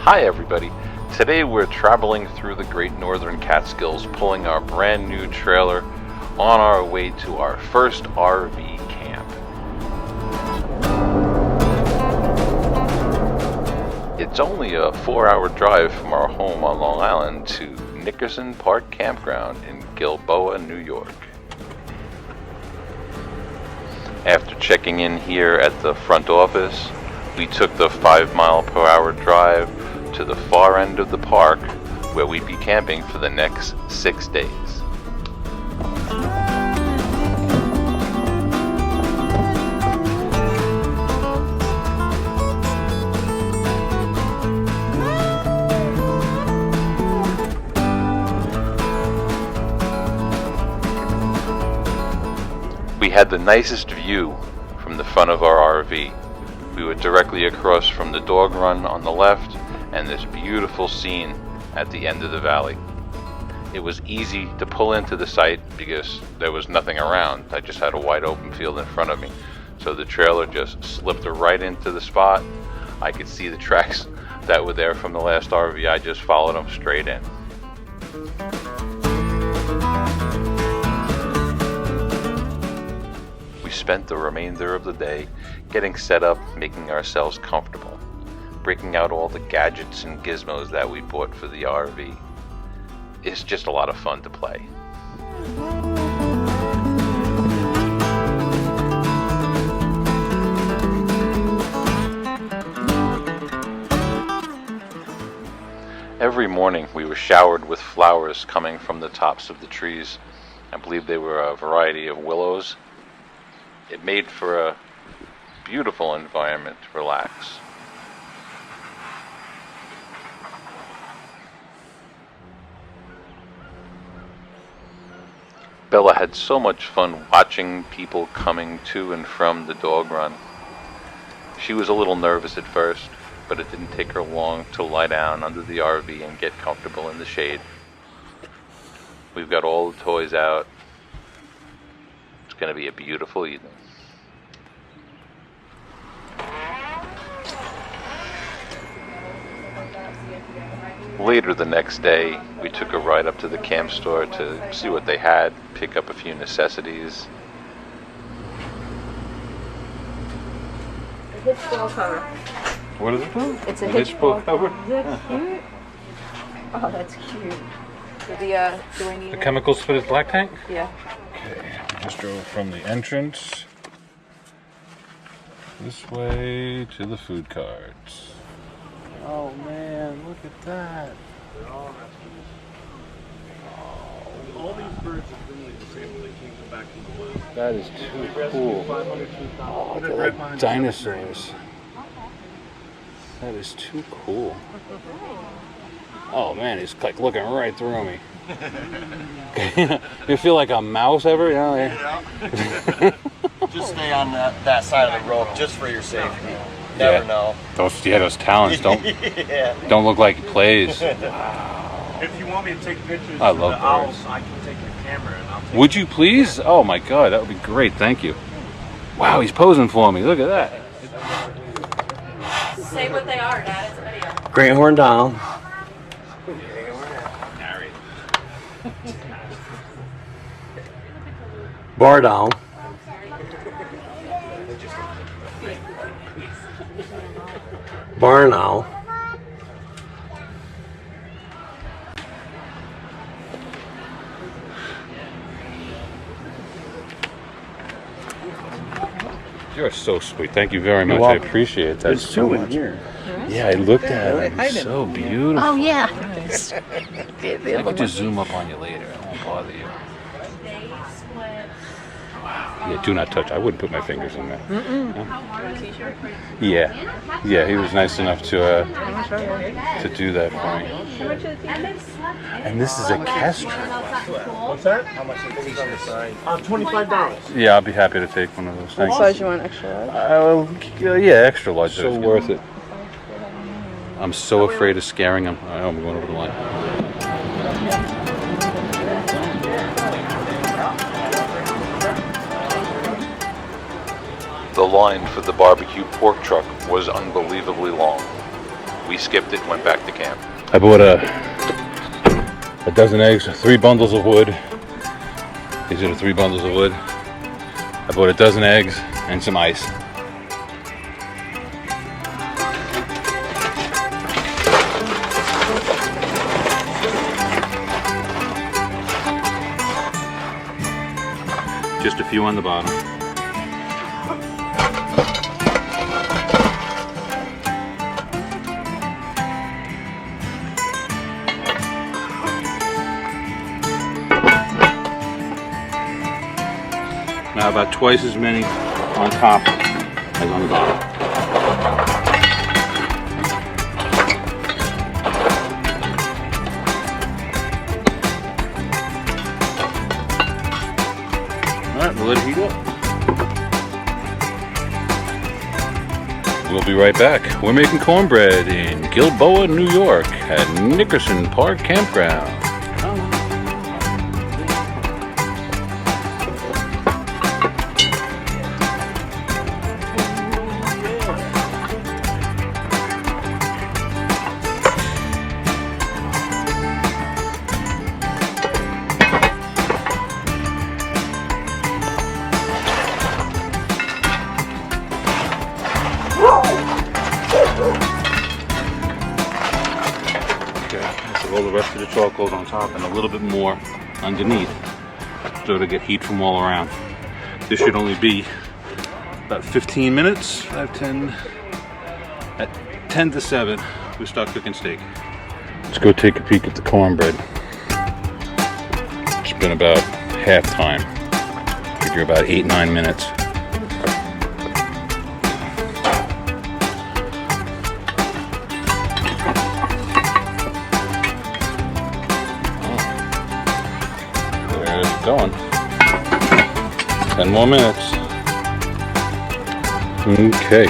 Hi everybody, today we're traveling through the Great Northern Catskills, pulling our brand new trailer on our way to our first RV camp. It's only a 4-hour drive from our home on Long Island to Nickerson Park Campground in Gilboa, New York. After checking in here at the front office, we took the 5-mile-per-hour drive to the far end of the park, where we'd be camping for the next 6 days. We had the nicest view from the front of our RV. We were directly across from the dog run on the left and this beautiful scene at the end of the valley. It was easy to pull into the site because there was nothing around. I just had a wide open field in front of me. So the trailer just slipped right into the spot. I could see the tracks that were there from the last RV. I just followed them straight in. We spent the remainder of the day getting set up, making ourselves comfortable, breaking out all the gadgets and gizmos that we bought for the RV. It's just a lot of fun to play. Every morning we were showered with flowers coming from the tops of the trees. I believe they were a variety of willows. It made for a beautiful environment to relax. Bella had so much fun watching people coming to and from the dog run. She was a little nervous at first, but it didn't take her long to lie down under the RV and get comfortable in the shade. We've got all the toys out. It's going to be a beautiful evening. Later the next day, we took a ride up to the camp store to see what they had, pick up a few necessities. A hitch ball cover. What is it called? It's a hitch ball cover. Is that cute? Oh, that's cute. Do I need The chemicals for this black tank? Yeah. Okay, we just drove from the entrance this way to the food carts. Oh man, look at that. All these birds are really disabled. They can't come back from the wild. That is too cool. 500 Oh, they're like dinosaurs. That is too cool. Oh man, he's like looking right through me. You feel like a mouse ever? You know, Just stay on that side of the rope, just for your safety. Never know. Those talons don't look like plays. Wow. If you want me to take pictures I of love the owls, I can take your camera and I'll take Would you please? Oh my god, that would be great. Thank you. Wow, he's posing for me. Look at that. Say what they are, Dad. It's a video. Great horn down. Bar down. Bar now. You're so sweet. Thank you very much. I appreciate that so much. Here. Yeah, I looked at it. It's so beautiful. Oh, yeah. I could just zoom up on you later. I won't bother you. Wow. Yeah, do not touch. I wouldn't put my fingers in there. No? Yeah, he was nice enough to do that for me. And this is a Kestrel. What's that? How much is the t-shirt? $25. Yeah, I'll be happy to take one of those. Thanks. What size you want, extra large? Yeah, extra large. So worth it. I'm so afraid of scaring him. I know I'm going over the line. The line for the barbecue pork truck was unbelievably long. we skipped it and went back to camp. I bought a dozen eggs, 3 bundles of wood. These are the 3 bundles of wood. I bought a dozen eggs and some ice. Just a few on the bottom. Now about twice as many on top as on the bottom. Alright, we'll let it heat up. We'll be right back. We're making cornbread in Gilboa, New York at Nickerson Park Campground. All the rest of the charcoal on top and a little bit more underneath, so to get heat from all around. This should only be about 15 minutes, 5-10. At 10 to 7 we start cooking steak. Let's go take a peek at the cornbread. It's been about half time. Figure about 8-9 minutes. Going. 10 more minutes. Okay.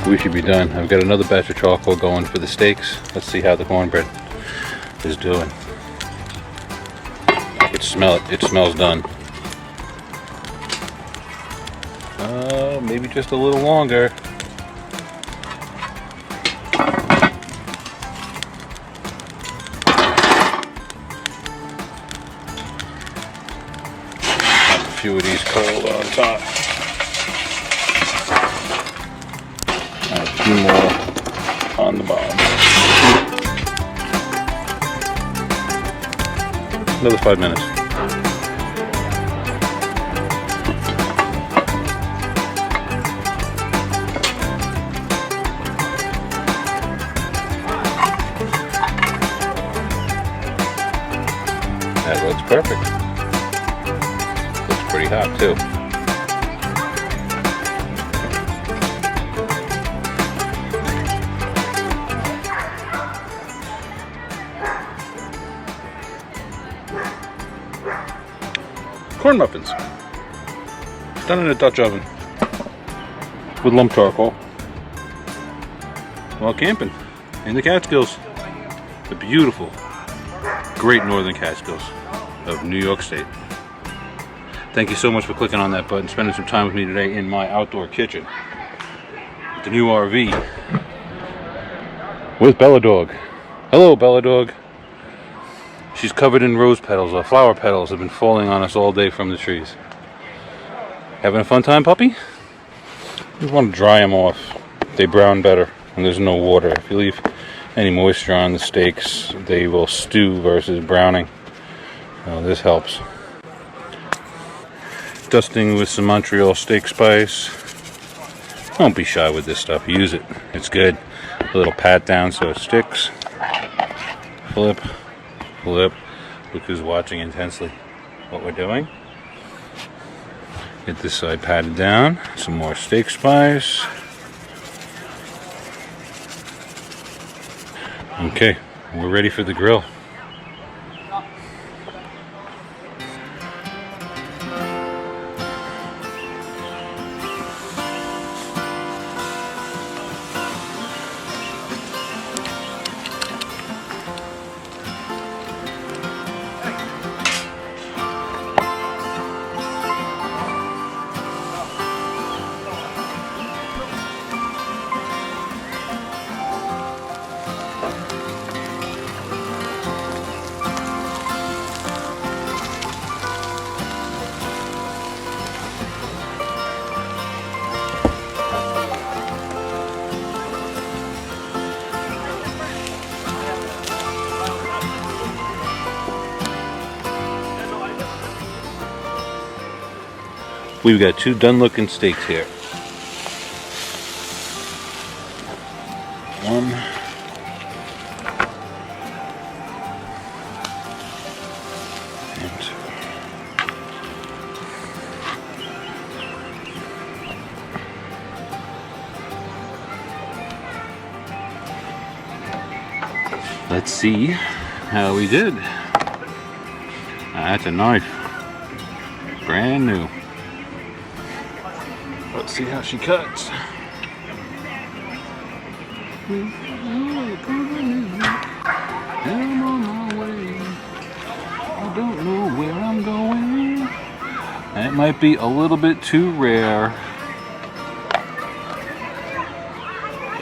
We should be done. I've got another batch of charcoal going for the steaks. Let's see how the cornbread is doing. I can smell it. It smells done. Maybe just a little longer. A few of these cold on top. And a few more on the bottom. Another 5 minutes. That looks perfect. Looks pretty hot too. Corn muffins. Done in a Dutch oven with lump charcoal while camping in the Catskills. The beautiful Great Northern Catskills of New York State. Thank you so much for clicking on that button, spending some time with me today in my outdoor kitchen. The new RV with Bella Dog. Hello, Bella Dog. She's covered in rose petals. Flower petals have been falling on us all day from the trees. Having a fun time, puppy? You want to dry them off. They brown better and there's no water. If you leave any moisture on the steaks, they will stew versus browning. This helps. Dusting with some Montreal steak spice. Don't be shy with this stuff. Use it. It's good. A little pat down so it sticks. Flip. Flip. Look who's watching intensely what we're doing. Get this side patted down. Some more steak spice. Okay, we're ready for the grill. We've got 2 done-looking steaks here. 1. And 2. Let's see how we did. That's a knife. Brand new. Let's see how she cuts. I'm on my way. I don't know where I'm going. That might be a little bit too rare.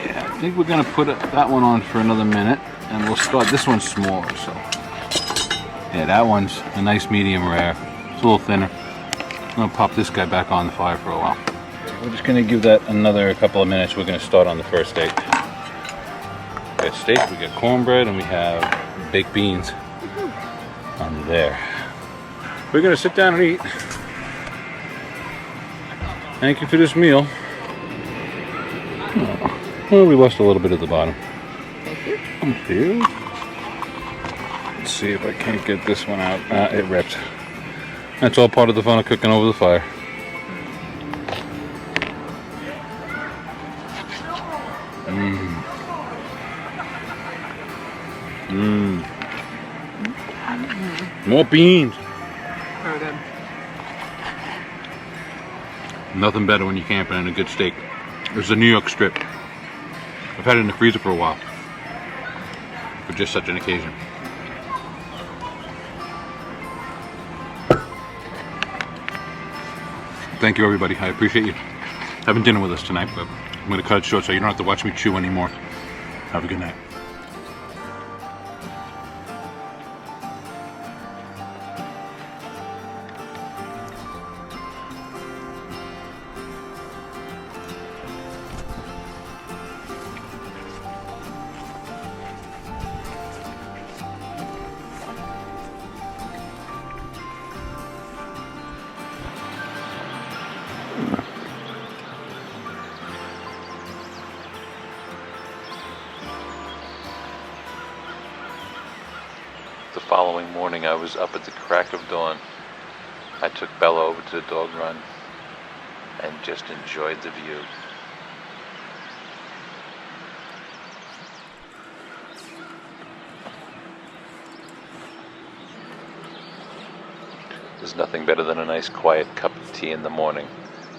Yeah, I think we're gonna put that one on for another minute, and we'll start. This one's smaller, so yeah, that one's a nice medium rare. It's a little thinner. I'm gonna pop this guy back on the fire for a while. We're just gonna give that another couple of minutes. We're gonna start on the first steak. We got steak, we got cornbread, and we have baked beans on there. We're gonna sit down and eat. Thank you for this meal. Well, we lost a little bit at the bottom. Thank you. Thank you. Let's see if I can't get this one out. It ripped. That's all part of the fun of cooking over the fire. More beans. Very good. Nothing better when you're camping and a good steak. This is a New York strip. I've had it in the freezer for a while. For just such an occasion. Thank you, everybody. I appreciate you having dinner with us tonight, but I'm going to cut it short so you don't have to watch me chew anymore. Have a good night. The following morning I was up at the crack of dawn. I took Bella over to the dog run and just enjoyed the view. There's nothing better than a nice quiet cup of tea in the morning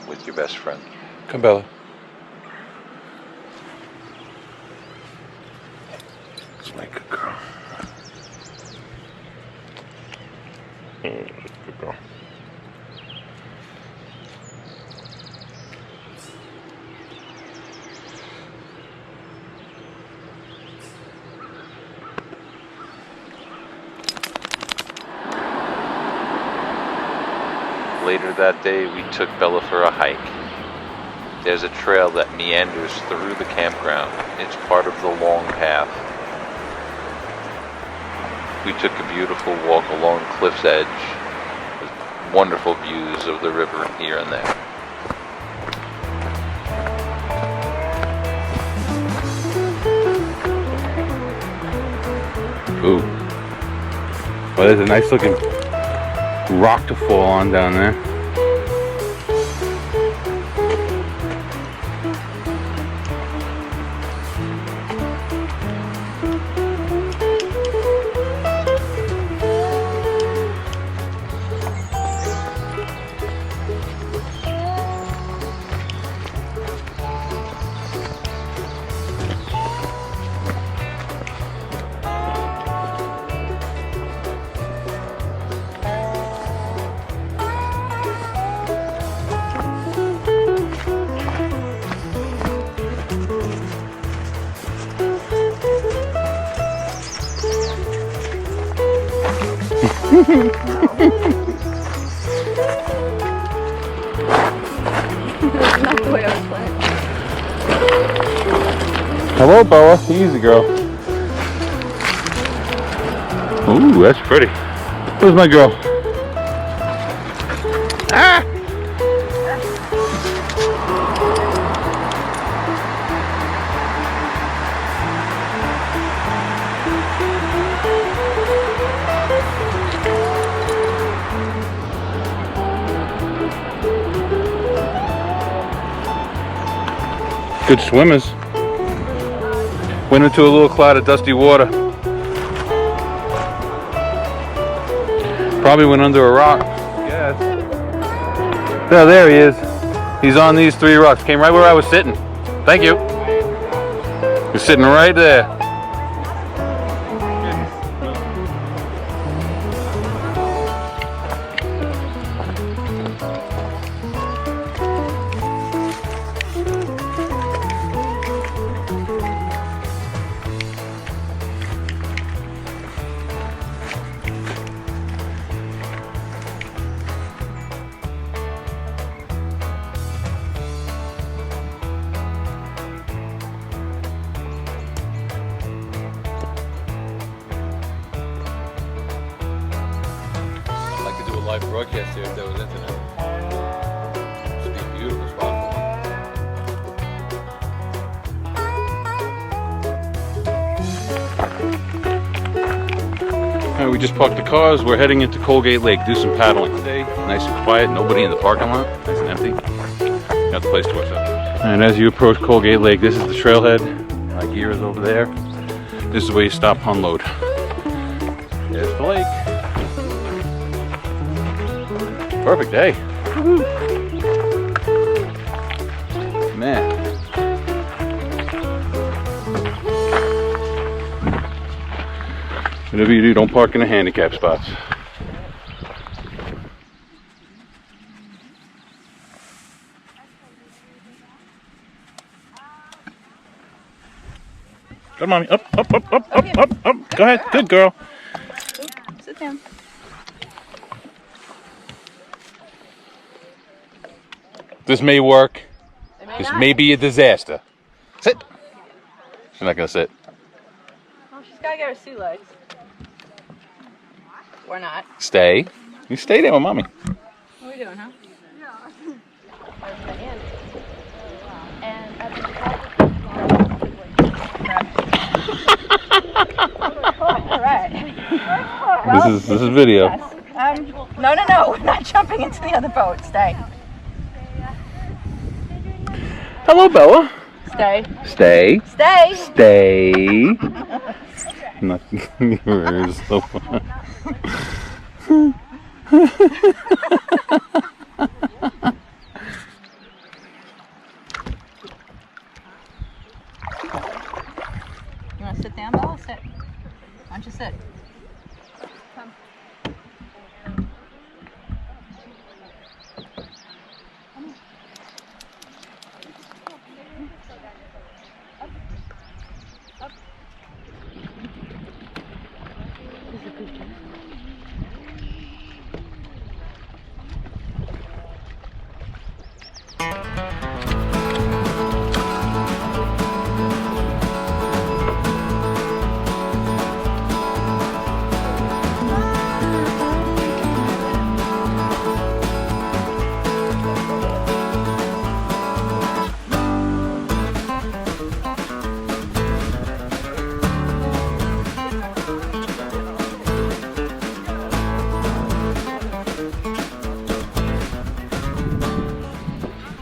with your best friend. Come, Bella. It's my good girl. Good girl. Later that day, we took Bella for a hike. There's a trail that meanders through the campground. It's part of the long path. We took a beautiful walk along Cliff's Edge with wonderful views of the river here and there. Ooh. Well, there's a nice looking rock to fall on down there. That's not the way I was planning. Hello, Bella. Easy, girl. Ooh, that's pretty. Where's my girl? Ah! Good swimmers. Went into a little cloud of dusty water. Probably went under a rock. Yes. Oh, there he is. He's on these 3 rocks. Came right where I was sitting. Thank you. He's sitting right there. Live broadcast here if there was internet. It'd be a beautiful spot. Alright, we just parked the cars. We're heading into Colgate Lake, do some paddling today. Nice and quiet, nobody in the parking lot. Nice and empty. Got the place to ourselves. And as you approach Colgate Lake, this is the trailhead. My gear is over there. This is where you stop, unload. There's the lake. Perfect day. Woo-hoo. Man. Whatever you do, don't park in the handicap spots. Come on, up. Go ahead, good girl. Sit down. This may work. This may be a disaster. Sit. She's not gonna sit. Oh, she's gotta get her sea legs. Or not. Stay. You stay there with mommy. What are we doing, huh? All right. This is video. Yes. No. We're not jumping into the other boat. Stay. Hello, Bella. Stay. Stay. Stay. Stay. Not yours. So fun. You want to sit down, Bella? Sit. Why don't you sit? Come.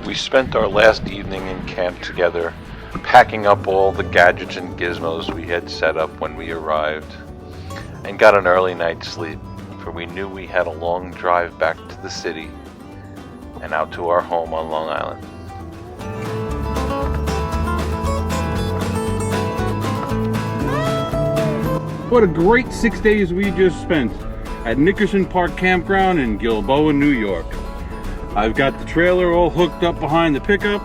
We spent our last evening in camp together, packing up all the gadgets and gizmos we had set up when we arrived, and got an early night's sleep, for we knew we had a long drive back to the city and out to our home on Long Island. What a great 6 days we just spent at Nickerson Park Campground in Gilboa, New York. I've got the trailer all hooked up behind the pickup.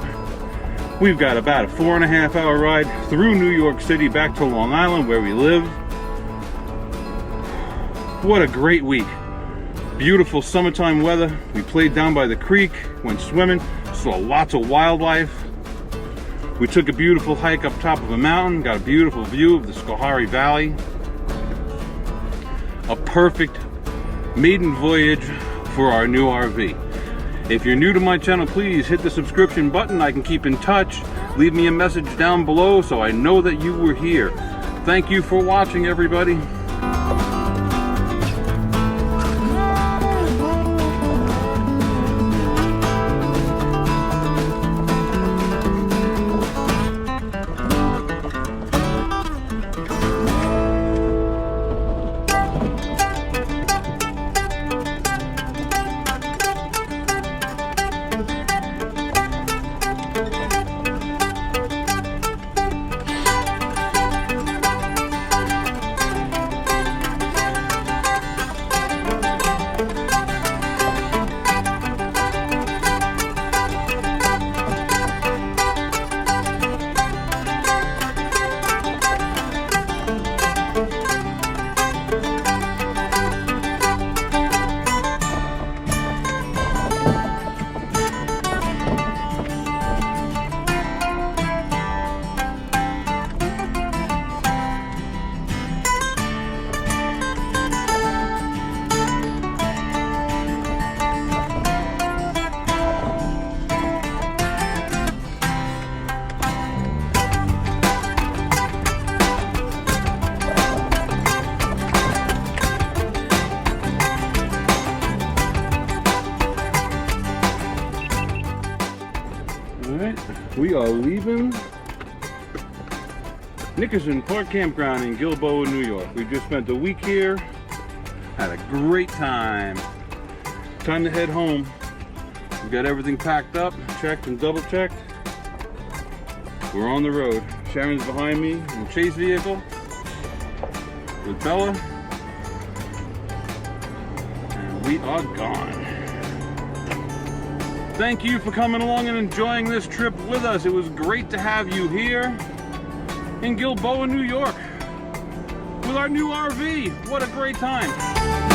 We've got about a 4.5 hour ride through New York City back to Long Island where we live. What a great week. Beautiful summertime weather. We played down by the creek, went swimming, saw lots of wildlife. We took a beautiful hike up top of a mountain, got a beautiful view of the Schoharie Valley. A perfect maiden voyage for our new RV. If you're new to my channel, please hit the subscription button. I can keep in touch. Leave me a message down below so I know that you were here. Thank you for watching, everybody. Alright, we are leaving Nickerson Park Campground in Gilboa, New York. We just spent a week here, had a great time. Time to head home. We got everything packed up, checked and double checked. We're on the road. Sharon's behind me in the chase vehicle with Bella. And we are gone. Thank you for coming along and enjoying this trip with us. It was great to have you here in Gilboa, New York with our new RV. What a great time.